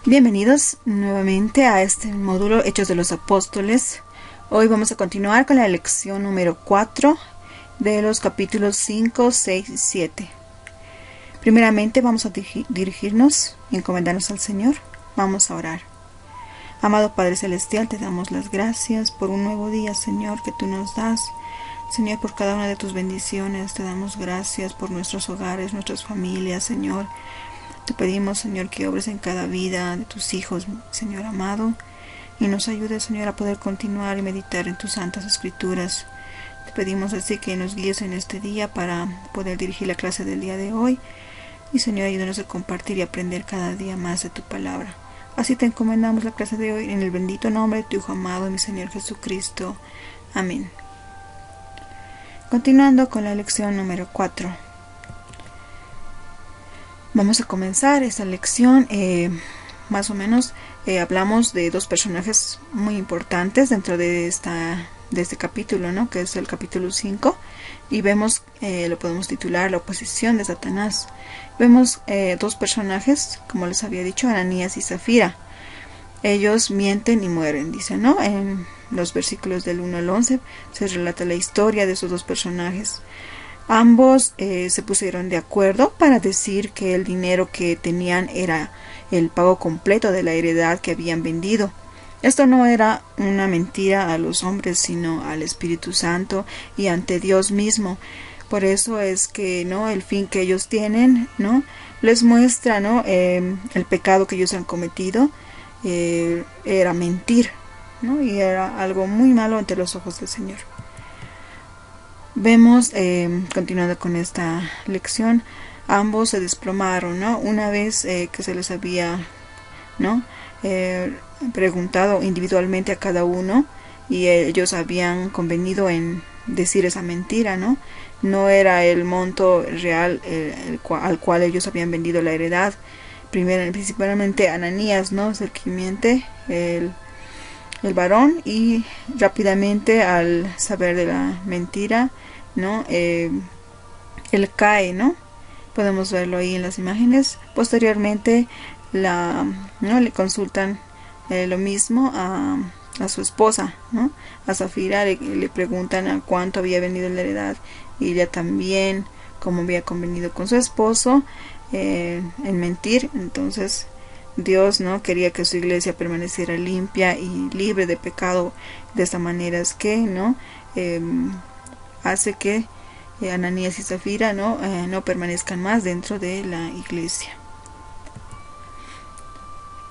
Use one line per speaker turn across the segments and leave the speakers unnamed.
Bienvenidos nuevamente a este módulo Hechos de los Apóstoles. Hoy vamos a continuar con la lección número 4 de los capítulos 5, 6 y 7. Primeramente vamos a dirigirnos y encomendarnos al Señor. Vamos a orar. Amado Padre Celestial, te damos las gracias por un nuevo día, Señor, que tú nos das. Señor, por cada una de tus bendiciones, te damos gracias por nuestros hogares, nuestras familias, Señor. Te pedimos, Señor, que obres en cada vida de tus hijos, Señor amado, y nos ayudes, Señor, a poder continuar y meditar en tus santas escrituras. Te pedimos así que nos guíes en este día para poder dirigir la clase del día de hoy. Y, Señor, ayúdanos a compartir y aprender cada día más de tu palabra. Así te encomendamos la clase de hoy en el bendito nombre de tu Hijo amado, mi Señor Jesucristo. Amén. Continuando con la lección número 4. Vamos a comenzar esta lección. Más o menos hablamos de dos personajes muy importantes dentro de este capítulo, ¿no? Que es el capítulo 5. Y vemos, lo podemos titular La oposición de Satanás. Vemos dos personajes, como les había dicho, Ananías y Zafira. Ellos mienten y mueren, dice, ¿no? En los versículos del 1 al 11 se relata la historia de esos dos personajes. Ambos se pusieron de acuerdo para decir que el dinero que tenían era el pago completo de la heredad que habían vendido. Esto no era una mentira a los hombres, sino al Espíritu Santo y ante Dios mismo. Por eso es que, ¿no?, el fin que ellos tienen, ¿no?, les muestra, ¿no?, el pecado que ellos han cometido. Era mentir, ¿no?, y era algo muy malo ante los ojos del Señor. Vemos, continuando con esta lección, ambos se desplomaron, ¿no? Una vez que se les había, ¿no?, preguntado individualmente a cada uno, y ellos habían convenido en decir esa mentira, ¿no? No era el monto real al cual ellos habían vendido la heredad. Principalmente Ananías, ¿no?, es el que miente, el varón, y rápidamente al saber de la mentira, ¿no?, él cae, ¿no? Podemos verlo ahí en las imágenes. Posteriormente ¿no?, le consultan lo mismo a su esposa, ¿no? A Zafira le preguntan a cuánto había vendido la heredad, y ella también, como había convenido con su esposo en mentir. Entonces Dios, ¿no?, quería que su iglesia permaneciera limpia y libre de pecado. De esta manera es que, ¿no?, hace que Ananías y Zafira no permanezcan más dentro de la iglesia.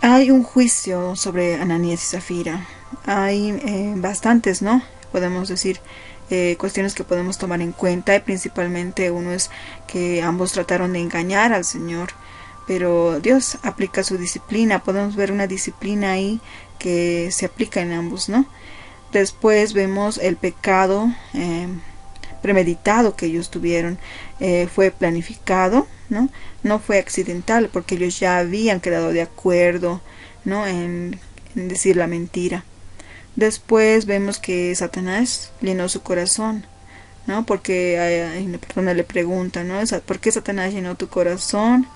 Hay un juicio sobre Ananías y Zafira. Hay bastantes, ¿no?, podemos decir, cuestiones que podemos tomar en cuenta, y principalmente uno es que ambos trataron de engañar al Señor, pero Dios aplica su disciplina. Podemos ver una disciplina ahí que se aplica en ambos, ¿no? Después vemos el pecado premeditado que ellos tuvieron. Fue planificado, ¿no? No fue accidental, porque ellos ya habían quedado de acuerdo, ¿no?, en decir la mentira. Después vemos que Satanás llenó su corazón, ¿no? Porque una persona le pregunta, ¿no?, ¿por qué Satanás llenó tu corazón?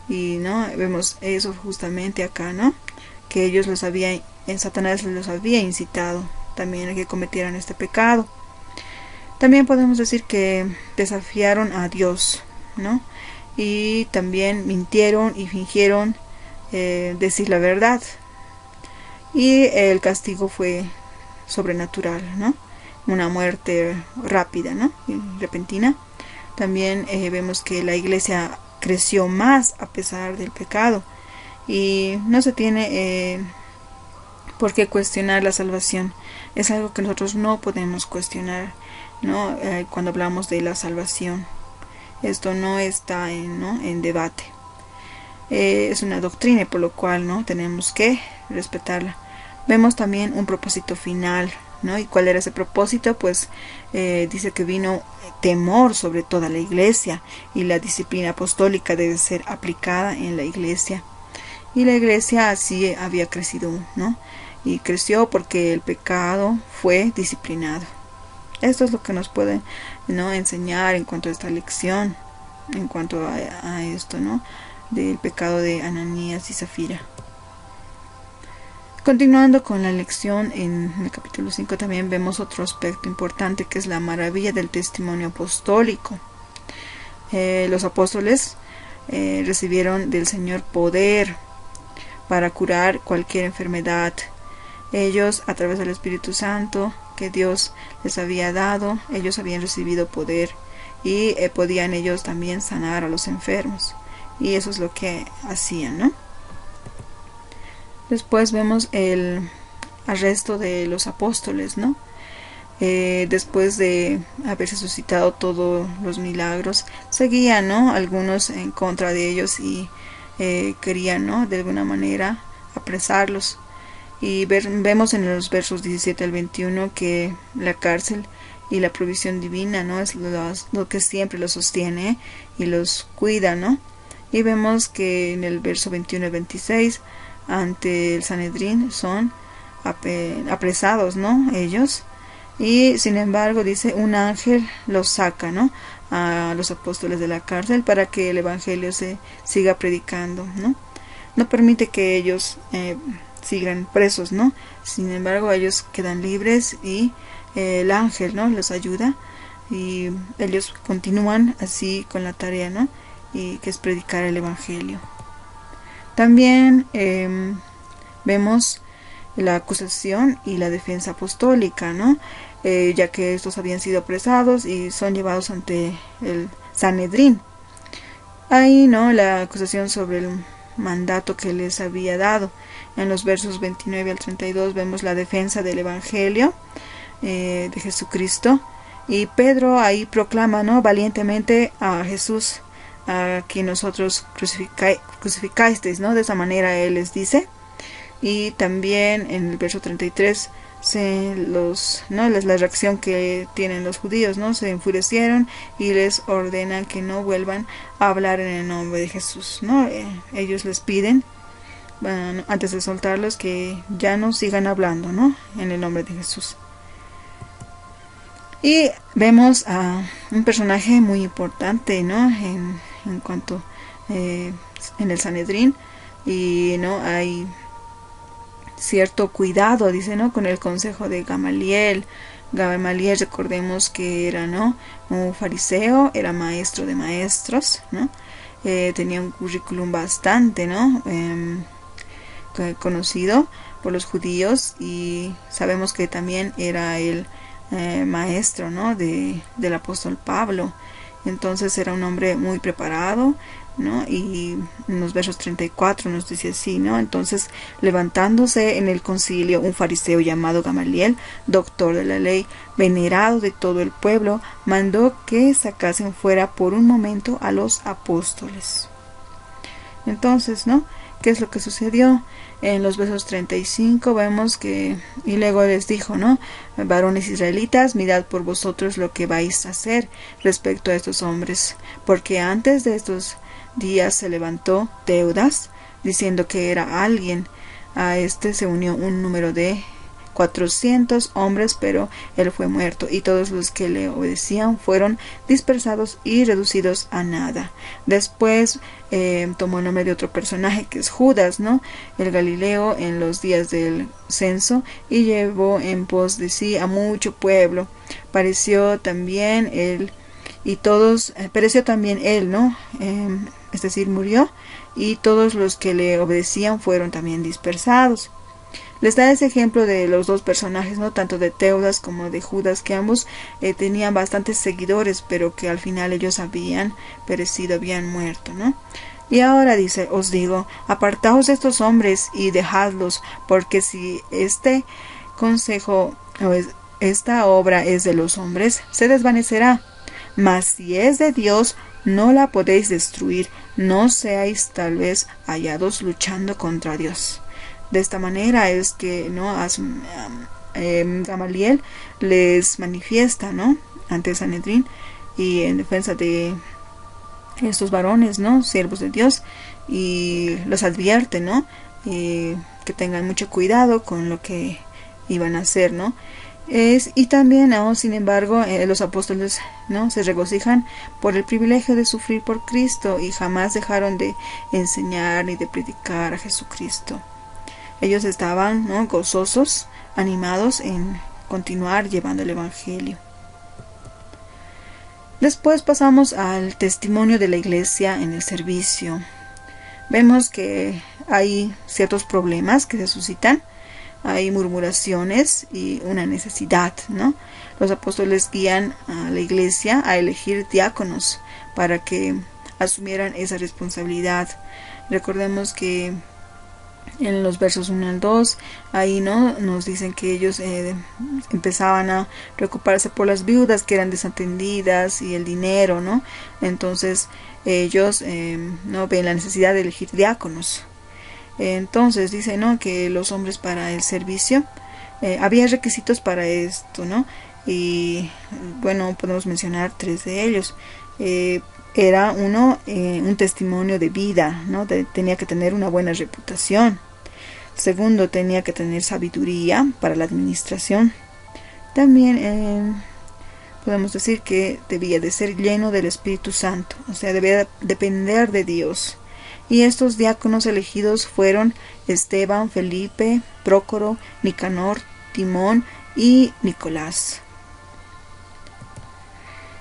Y, ¿no?, vemos eso justamente acá, ¿no?, que Satanás los había incitado también a que cometieran este pecado. También podemos decir que desafiaron a Dios, ¿no?, y también mintieron y fingieron decir la verdad, y el castigo fue sobrenatural, ¿no?, una muerte rápida, ¿no?, y repentina. También vemos que la iglesia creció más a pesar del pecado, y no se tiene por qué cuestionar la salvación. Es algo que nosotros no podemos cuestionar, ¿no? Cuando hablamos de la salvación, esto no está en debate. Es una doctrina, por lo cual, ¿no?, tenemos que respetarla. Vemos también un propósito final, ¿no? ¿Y cuál era ese propósito? Pues dice que vino temor sobre toda la iglesia, y la disciplina apostólica debe ser aplicada en la iglesia. Y la iglesia así había crecido, ¿no? Y creció porque el pecado fue disciplinado. Esto es lo que nos puede, ¿no?, enseñar en cuanto a esta lección, en cuanto a esto, ¿no?, del pecado de Ananías y Zafira. Continuando con la lección, en el capítulo 5 también vemos otro aspecto importante, que es la maravilla del testimonio apostólico. Los apóstoles recibieron del Señor poder para curar cualquier enfermedad. Ellos, a través del Espíritu Santo que Dios les había dado, ellos habían recibido poder y podían ellos también sanar a los enfermos. Y eso es lo que hacían, ¿no? Después vemos el arresto de los apóstoles, ¿no? Después de haber suscitado todos los milagros, seguían, ¿no?, algunos en contra de ellos y querían, ¿no?, de alguna manera apresarlos. Y vemos en los versos 17 al 21 que la cárcel y la provisión divina, ¿no?, es lo que siempre los sostiene y los cuida, ¿no? Y vemos que en el verso 21 al 26, ante el Sanedrín, son apresados, ¿no?, ellos. Y sin embargo, dice, un ángel los saca, ¿no?, a los apóstoles de la cárcel para que el evangelio se siga predicando, ¿no? No permite que ellos sigan presos, ¿no? Sin embargo, ellos quedan libres y el ángel, ¿no?, los ayuda y ellos continúan así con la tarea, ¿no?, y que es predicar el evangelio. También vemos la acusación y la defensa apostólica, ¿no? Ya que estos habían sido apresados y son llevados ante el Sanedrín. Ahí, ¿no?, la acusación sobre el mandato que les había dado. En los versos 29 al 32 vemos la defensa del evangelio de Jesucristo. Y Pedro ahí proclama, ¿no?, valientemente a Jesús, a quien nosotros crucificasteis, ¿no? De esa manera él les dice. Y también en el verso 33 la reacción que tienen los judíos, ¿no? Se enfurecieron y les ordenan que no vuelvan a hablar en el nombre de Jesús, ¿no? Ellos les piden, antes de soltarlos, que ya no sigan hablando, ¿no?, en el nombre de Jesús. Y vemos a un personaje muy importante, ¿no?, en cuanto en el Sanedrín, y no hay cierto cuidado, dice, ¿no?, con el consejo de Gamaliel. Gamaliel, recordemos que era, ¿no?, un fariseo, era maestro de maestros, ¿no? Tenía un currículum bastante, ¿no?, conocido por los judíos, y sabemos que también era el maestro, ¿no?, del apóstol Pablo. Entonces era un hombre muy preparado, ¿no? Y en los versos 34 nos dice así, ¿no? Entonces, levantándose en el concilio un fariseo llamado Gamaliel, doctor de la ley, venerado de todo el pueblo, mandó que sacasen fuera por un momento a los apóstoles. Entonces, ¿no?, ¿qué es lo que sucedió? En los versos 35 vemos que, y luego les dijo, ¿no?, varones israelitas, mirad por vosotros lo que vais a hacer respecto a estos hombres, porque antes de estos días se levantó Teudas, diciendo que era alguien. A este se unió un número de 400 hombres, pero él fue muerto, y todos los que le obedecían fueron dispersados y reducidos a nada. Después tomó el nombre de otro personaje, que es Judas, ¿no?, el Galileo, en los días del censo, y llevó en pos de sí a mucho pueblo. Pereció también él, ¿no?, es decir, murió, y todos los que le obedecían fueron también dispersados. Les da ese ejemplo de los dos personajes, ¿no?, tanto de Teudas como de Judas, que ambos tenían bastantes seguidores, pero que al final ellos habían perecido, habían muerto, ¿no? Y ahora dice, os digo, apartaos de estos hombres y dejadlos, porque si este consejo o esta obra es de los hombres, se desvanecerá, mas si es de Dios, no la podéis destruir, no seáis tal vez hallados luchando contra Dios. De esta manera es que, ¿no?, Gamaliel les manifiesta, ¿no?, ante el Sanedrín, y en defensa de estos varones, ¿no?, siervos de Dios, y los advierte, ¿no?, que tengan mucho cuidado con lo que iban a hacer, ¿no? Y también, sin embargo, los apóstoles, ¿no?, se regocijan por el privilegio de sufrir por Cristo, y jamás dejaron de enseñar ni de predicar a Jesucristo. Ellos estaban, ¿no?, gozosos, animados en continuar llevando el evangelio. Después pasamos al testimonio de la iglesia en el servicio. Vemos que hay ciertos problemas que se suscitan, hay murmuraciones y una necesidad, ¿no? Los apóstoles guían a la iglesia a elegir diáconos para que asumieran esa responsabilidad. Recordemos que en los versos 1 al 2, ahí no nos dicen que ellos empezaban a preocuparse por las viudas que eran desatendidas y el dinero, ¿no? Entonces ellos no ven la necesidad de elegir diáconos. Entonces dice, ¿no?, que los hombres para el servicio, había requisitos para esto, ¿no? Y bueno, podemos mencionar 3 de ellos. Era uno, un testimonio de vida, ¿no? Tenía que tener una buena reputación. Segundo, tenía que tener sabiduría para la administración. También podemos decir que debía de ser lleno del Espíritu Santo, o sea, debía depender de Dios. Y estos diáconos elegidos fueron Esteban, Felipe, Prócoro, Nicanor, Timón y Nicolás.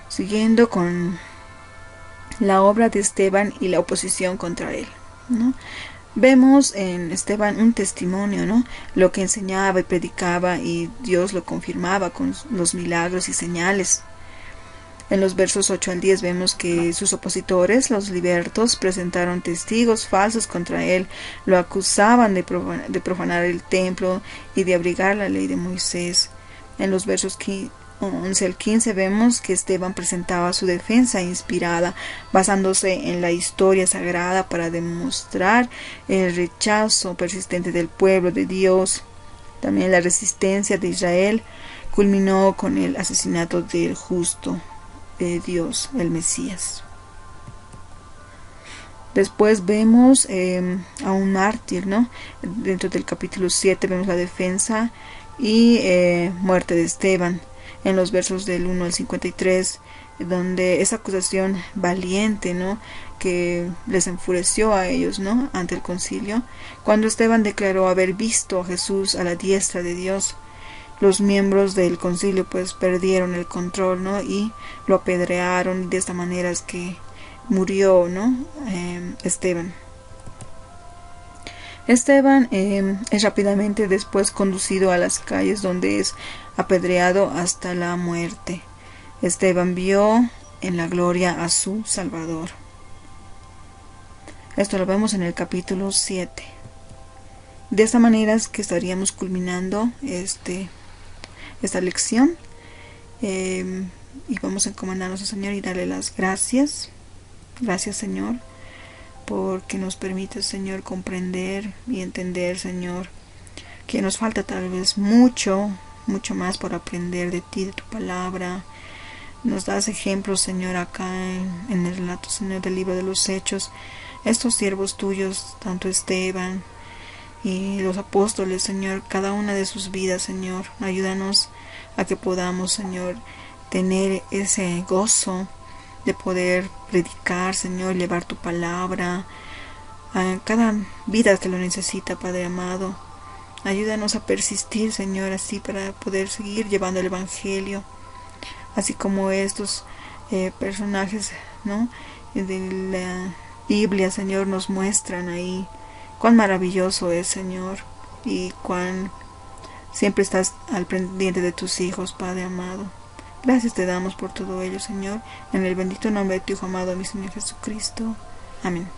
Siguiendo con la obra de Esteban y la oposición contra él, ¿no? Vemos en Esteban un testimonio, ¿no?, lo que enseñaba y predicaba, y Dios lo confirmaba con los milagros y señales. En los versos 8 al 10 vemos que sus opositores, los libertos, presentaron testigos falsos contra él, lo acusaban de profanar el templo y de abrigar la ley de Moisés. En los versos 11 al 15 vemos que Esteban presentaba su defensa inspirada, basándose en la historia sagrada para demostrar el rechazo persistente del pueblo de Dios. También la resistencia de Israel culminó con el asesinato del justo de Dios, el Mesías. Después vemos a un mártir, ¿no? Dentro del capítulo 7 vemos la defensa y muerte de Esteban. En los versos del 1 al 53, donde esa acusación valiente, ¿no?, que les enfureció a ellos, ¿no?, ante el concilio, cuando Esteban declaró haber visto a Jesús a la diestra de Dios. Los miembros del concilio pues perdieron el control, ¿no?, y lo apedrearon, y de esta manera es que murió, ¿no?, Esteban. Esteban es rápidamente después conducido a las calles, donde es apedreado hasta la muerte. Esteban vio en la gloria a su Salvador. Esto lo vemos en el capítulo 7. De esta manera es que estaríamos culminando esta lección, y vamos a encomendarnos al Señor y darle las gracias. Gracias, Señor, porque nos permite, Señor, comprender y entender, Señor, que nos falta tal vez mucho más por aprender de ti, de tu palabra. Nos das ejemplos, Señor, acá en el relato, Señor, del libro de los Hechos. Estos siervos tuyos, tanto Esteban y los apóstoles, Señor, cada una de sus vidas, Señor, ayúdanos a que podamos, Señor, tener ese gozo de poder predicar, Señor, llevar tu palabra a cada vida que lo necesita, Padre amado. Ayúdanos a persistir, Señor, así para poder seguir llevando el Evangelio, así como estos personajes, ¿no?, de la Biblia, Señor, nos muestran ahí cuán maravilloso es, Señor, y cuán siempre estás al pendiente de tus hijos, Padre amado. Gracias te damos por todo ello, Señor, en el bendito nombre de tu Hijo amado, mi Señor Jesucristo. Amén.